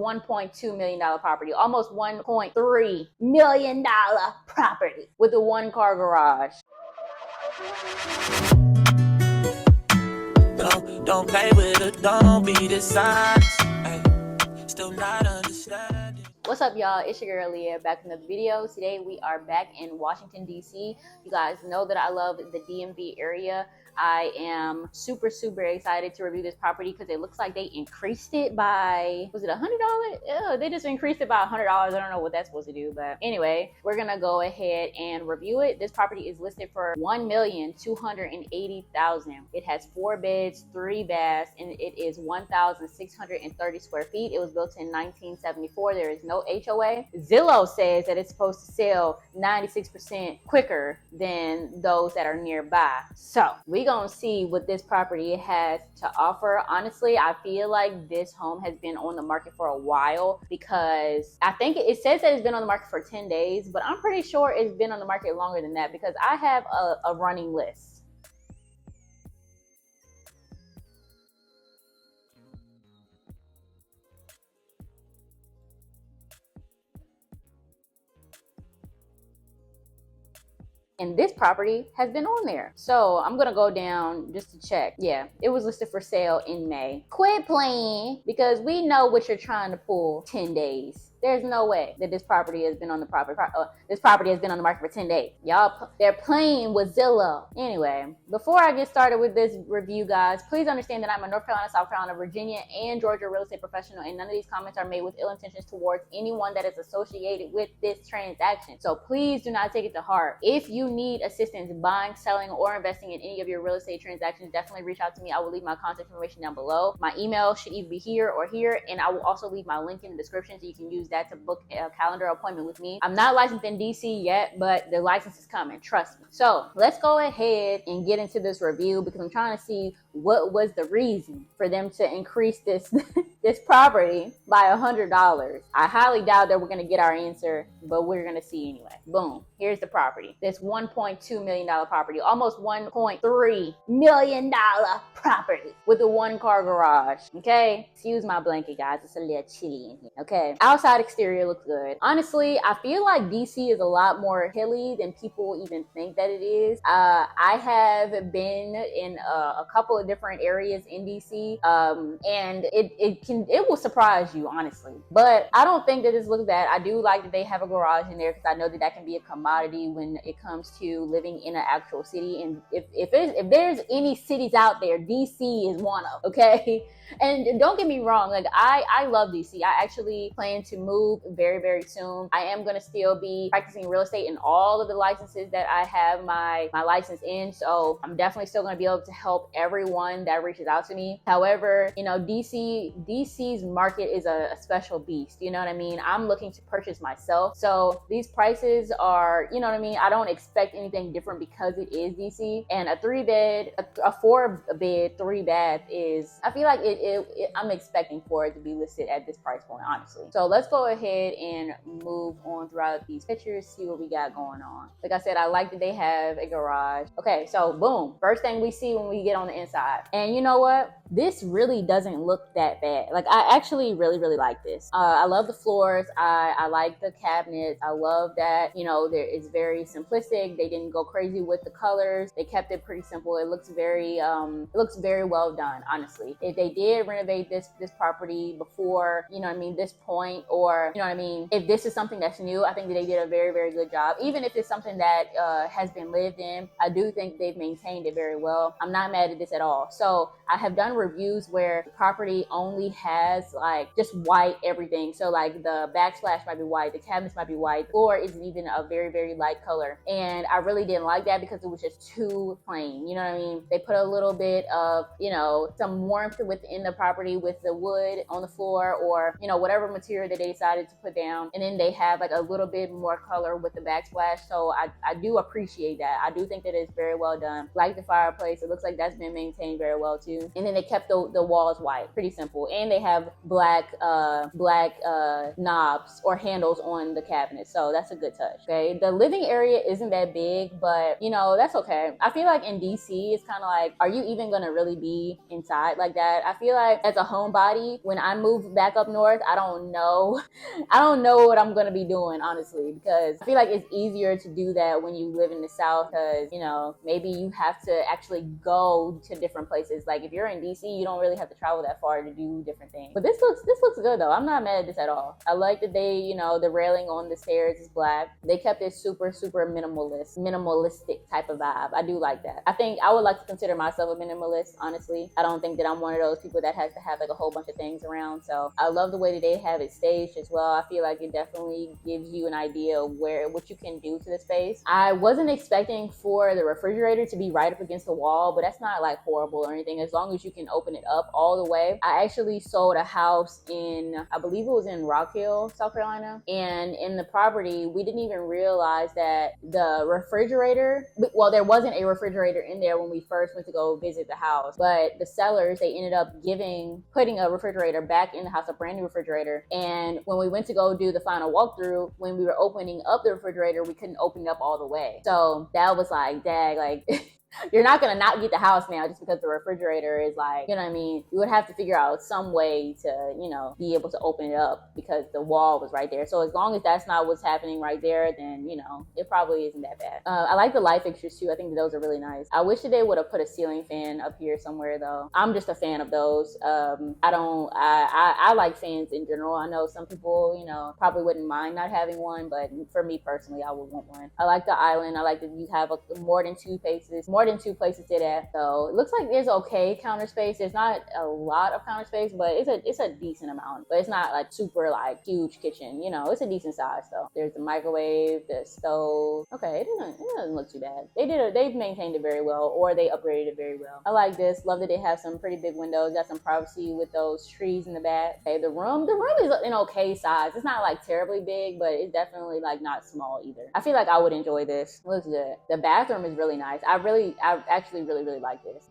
$1.2 million property, almost $1.3 million property with a 1-car garage. Don't play with it, don't be dishonest. Still not understanding. What's up, y'all? It's your girl Aaliyah back in the video. Today we are back in Washington, D.C. You guys know that I love the DMV area. I am super excited to review this property because it looks like they increased it by, was it $100? Yeah, they just increased it by $100. I don't know what that's supposed to do, but anyway, we're gonna go ahead and review it. This property is listed for $1,280,000. It has 4 beds, 3 baths, and it is 1,630 square feet. It was built in 1974. There is no HOA. Zillow says that it's supposed to sell 96% quicker than those that are nearby. So we gonna see what this property has to offer. Honestly, I feel like this home has been on the market for a while because I think it says that it's been on the market for 10 days, but I'm pretty sure it's been on the market longer than that because I have a running list. And this property has been on there. So I'm gonna go down just to check. Yeah, it was listed for sale in May. Quit playing, because we know what you're trying to pull. 10 days. There's no way that this property has been on the this property has been on the market for 10 days. Y'all, they're playing with Zillow. Anyway, before I get started with this review, guys, please understand that I'm a North Carolina, South Carolina, Virginia, and Georgia real estate professional, and none of these comments are made with ill intentions towards anyone that is associated with this transaction. So please do not take it to heart. If you need assistance buying, selling, or investing in any of your real estate transactions, definitely reach out to me. I will leave my contact information down below. My email should either be here or here, and I will also leave my link in the description so you can use that to book a calendar appointment with me. I'm not licensed in DC yet, but the license is coming, trust me. So let's go ahead and get into this review because I'm trying to see what was the reason for them to increase this this property by $100. I highly doubt that we're gonna get our answer, but we're gonna see anyway. Boom, here's the property. This $1.2 million property, almost $1.3 million property with a 1-car garage. Okay, excuse my blanket, guys, it's a little chilly in here. Okay, outside exterior looks good. Honestly, I feel like DC is a lot more hilly than people even think that it is. I have been in a couple of different areas in DC, and it will surprise you, honestly. But I don't think that this looks bad. I do like that they have a garage in there because I know that can be a commodity when it comes to living in an actual city. And if there's any cities out there, DC is one of, okay? And don't get me wrong, like I love DC. I actually plan to move very soon. I am gonna still be practicing real estate in all of the licenses that I have my license in. So I'm definitely still gonna be able to help everyone that reaches out to me. However, you know, DC's market is a special beast. You know what I mean? I'm looking to purchase myself. So these prices are, you know what I mean? I don't expect anything different because it is DC. And a 4-bed, 3-bath is, I feel like I'm expecting for it to be listed at this price point, honestly. So let's go ahead and move on throughout these pictures, see what we got going on. Like I said, I like that they have a garage. Okay, so boom, first thing we see when we get on the inside. And you know what? This really doesn't look that bad. Like, I actually really like this. I love the floors. I like the cabinets. I love that, you know, it's very simplistic. They didn't go crazy with the colors. They kept it pretty simple. It looks very well done, honestly. If they did renovate this property before, you know what I mean, this point, or, you know what I mean, if this is something that's new, I think that they did a very good job. Even if it's something that has been lived in, I do think they've maintained it very well. I'm not mad at this at all. So I have done reviews where the property only has like just white everything. So like the backsplash might be white, the cabinets might be white, floor isn't even a very light color. And I really didn't like that because it was just too plain. You know what I mean? They put a little bit of, you know, some warmth within the property with the wood on the floor, or, you know, whatever material that they decided to put down. And then they have like a little bit more color with the backsplash. So I do appreciate that. I do think that it's very well done. Like the fireplace, it looks like that's been maintained very well too. you. And then they kept the walls white. Pretty simple. And they have black knobs or handles on the cabinet. So that's a good touch. Okay. The living area isn't that big, but you know, that's okay. I feel like in DC, it's kind of like, are you even gonna really be inside like that? I feel like as a homebody, when I move back up north, I don't know. I don't know what I'm gonna be doing, honestly, because I feel like it's easier to do that when you live in the South, because you know, maybe you have to actually go to different places. Like if you're in DC, you don't really have to travel that far to do different things. But this looks good though. I'm not mad at this at all. I like that they, you know, the railing on the stairs is black. They kept it super minimalistic type of vibe. I do like that. I think I would like to consider myself a minimalist, honestly. I don't think that I'm one of those people that has to have like a whole bunch of things around. So I love the way that they have it staged as well. I feel like it definitely gives you an idea of what you can do to the space. I wasn't expecting for the refrigerator to be right up against the wall, but that's not like horrible or anything, as long as you can open it up all the way. I actually sold a house in, I believe it was in Rock Hill, South Carolina, and in the property we didn't even realize that the refrigerator, well, there wasn't a refrigerator in there when we first went to go visit the house, but the sellers, they ended up putting a refrigerator back in the house, a brand new refrigerator. And when we went to go do the final walkthrough, when we were opening up the refrigerator, we couldn't open it up all the way. So that was like, dag, like you're not gonna not get the house now just because the refrigerator is like, you know what I mean? You would have to figure out some way to, you know, be able to open it up because the wall was right there. So as long as that's not what's happening right there, then, you know, it probably isn't that bad. I like the light fixtures too. I think those are really nice. I wish that they would have put a ceiling fan up here somewhere though. I'm just a fan of those. I like fans in general. I know some people, you know, probably wouldn't mind not having one, but for me personally, I would want one. I like the island. I like that you have more than two places to that. So it looks like there's okay counter space. There's not a lot of counter space, but it's a decent amount. But it's not like super like huge kitchen. You know, it's a decent size though. There's the microwave, the stove. Okay, it doesn't look too bad. They've maintained it very well, or they upgraded it very well. I like this. Love that they have some pretty big windows. Got some privacy with those trees in the back. Okay, the room is an okay size. It's not like terribly big, but it's definitely like not small either. I feel like I would enjoy this. Looks good. The bathroom is really nice. I actually really like this.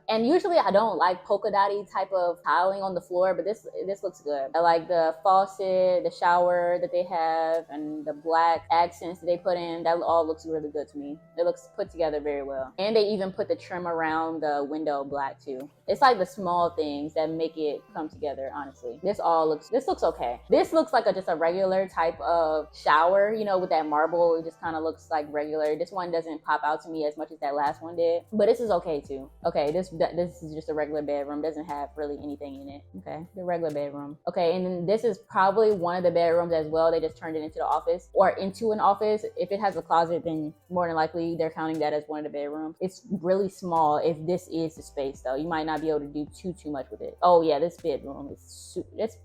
And usually I don't like polka dotty type of tiling on the floor, but this looks good. I like the faucet, the shower that they have, and the black accents that they put in. That all looks really good to me. It looks put together very well. And they even put the trim around the window black too. It's like the small things that make it come together, honestly. This looks okay. This looks like just a regular type of shower, you know, with that marble. It just kind of looks like regular. This one doesn't pop out to me as much as that last one did, but this is okay too. Okay, this is just a regular bedroom. Doesn't have really anything in it. Okay, the regular bedroom. Okay, and then this is probably one of the bedrooms as well. They just turned it into the office, or into an office. If it has a closet, then more than likely they're counting that as one of the bedrooms. It's really small. If this is the space though, you might not be able to do too much with it. Oh yeah, this bedroom is this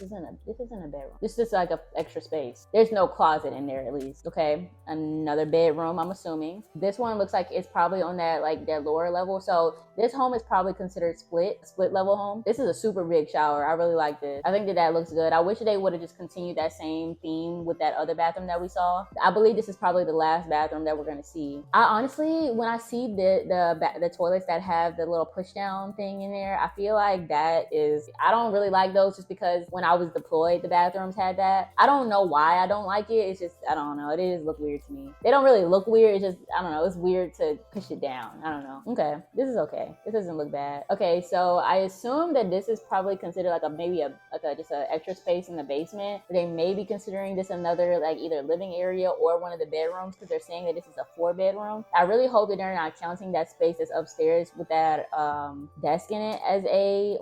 isn't a bedroom. This is like a extra space. There's no closet in there at least. Okay, another bedroom, I'm assuming. This one looks like it's probably on that lower level. So this home is probably considered split level home. This is a super big shower. I really like this. I think that looks good. I wish they would have just continued that same theme with that other bathroom that we saw. I believe this is probably the last bathroom that we're gonna see. I honestly, when I see the toilets that have the little push down thing in there, I feel like I don't really like those, just because when I was deployed, the bathrooms had that. I don't know why I don't like it. It's just, I don't know. It just look weird to me. They don't really look weird. It's just, I don't know. It's weird to push it down. I don't know. Okay, this is okay. This doesn't look bad. Okay, so I assume that this is probably considered like just an extra space in the basement. They may be considering this another like either living area or one of the bedrooms, because they're saying that this is a 4-bedroom. I really hope that they're not counting that space that's upstairs with that desk in it as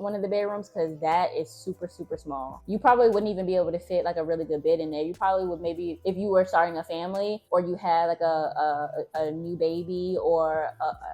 one of the bedrooms, because that is super small. You probably wouldn't even be able to fit like a really good bed in there. You probably would, maybe if you were starting a family or you had like a new baby or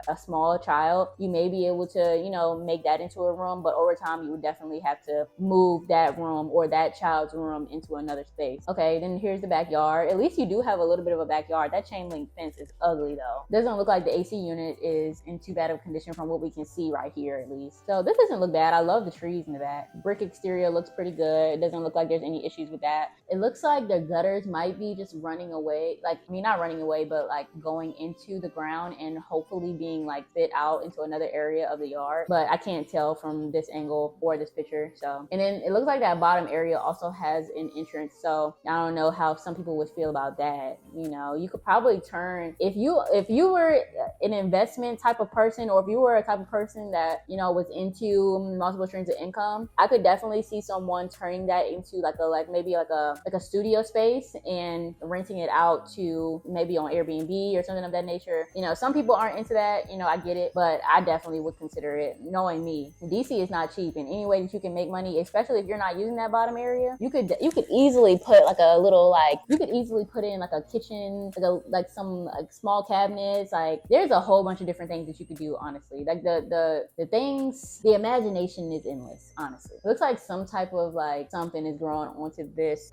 a small child, you may be able to, you know, make that into a room, but over time you would definitely have to move that room or that child's room into another space. Okay, then here's the backyard. At least you do have a little bit of a backyard. That chain link fence is ugly though. Doesn't look like the AC unit is in too bad of condition from what we can see right here at least. So this doesn't look bad. I love the trees in the back. Brick exterior looks pretty good. It doesn't look like there's any issues with that. It looks like the gutters might be just running away, like, I mean, not running away, but like going into the ground and hopefully being like fit out into another area of the yard, but I can't tell from this angle or this picture. So, and then it looks like that bottom area also has an entrance, so I don't know how some people would feel about that. You know, you could probably turn, if you were an investment type of person, or if you were a type of person that, you know, was into multiple streams of income, I could definitely see someone turning that into maybe like a studio space and renting it out to maybe on Airbnb or something of that nature. You know, some people aren't into that, you know, I get it, but I definitely would consider it. Knowing me, DC is not cheap, and any way that you can make money, especially if you're not using that bottom area, you could easily put like a little, like, you could easily put in like a kitchen, like some like small cabinets. Like, there's a whole bunch of different things that you could do, honestly. Like the things, the imagination is endless, honestly. It looks like some type of like something is growing onto this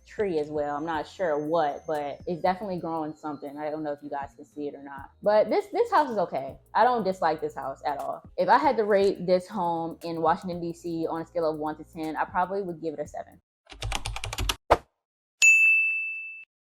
tree as well. I'm not sure what, but it's definitely growing something. I don't know if you guys can see it or not, but this house is okay. I don't dislike this house at all. If I had to rate this home in Washington DC on a scale of 1 to 10, I probably would give it a 7.